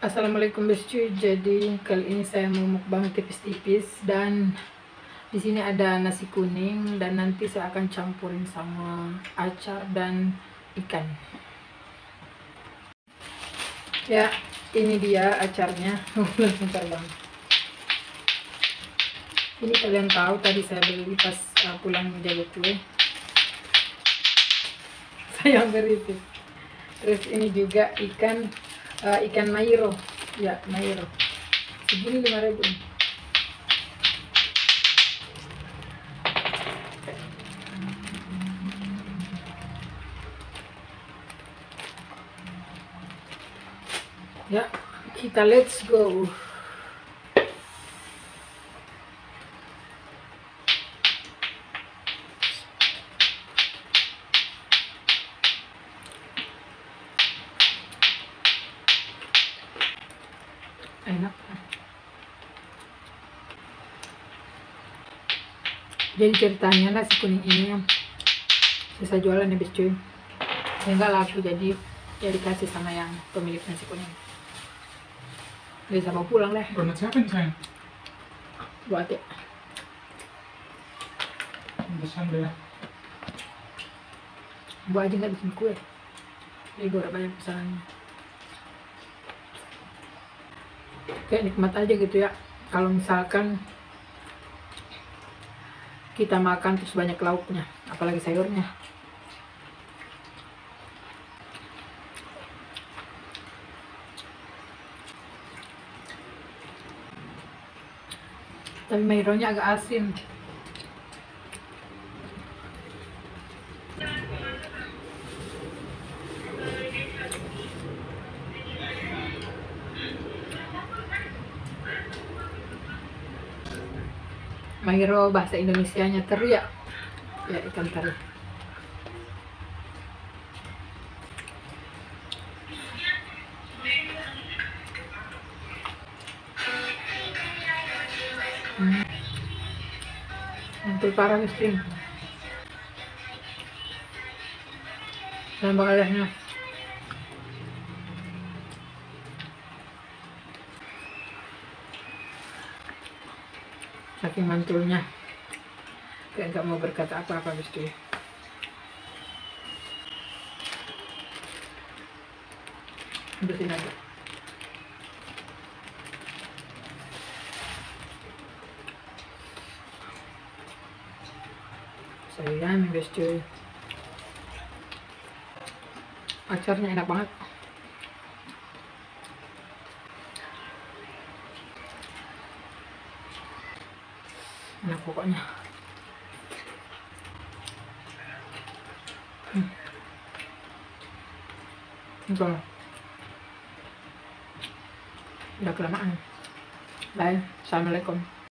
Assalamualaikum bescu. Jadi kali ini saya mau mukbang tipis-tipis dan di sini ada nasi kuning dan nanti saya akan campurin sama acar dan ikan. Ya, ini dia acarnya. Bentar bang. Ini kalian tahu tadi saya beli pas pulang menjaga kue. Saya beri itu. Terus ini juga ikan mairo, ya mairo, segini 5.000. Ya, kita let's go. Enak. Jadi ceritanya nasi kuning ini bisa jualan habis cuy, nggak laku, jadi ya dikasih sama yang pemilik nasi kuning. Bisa mau pulang deh. Donat siapa nih sayang? Buat ya. Pesan deh. Buat aja nggak bikin kue. Jadi gue banyak pesanannya. Kayak nikmat aja gitu ya. Kalau misalkan kita makan terus banyak lauknya, apalagi sayurnya. Tapi maironya agak asin. Mairo bahasa Indonesianya teri ya, ikan teri. Mantul parah guys. Dan bakalnya saking mantulnya kayak nggak mau berkata apa-apa guys. Bersihin aja. Sayang guys cuy, acarnya enak banget. Enak pokoknya. Enggak. Udah kelamaan. Bye. Assalamualaikum.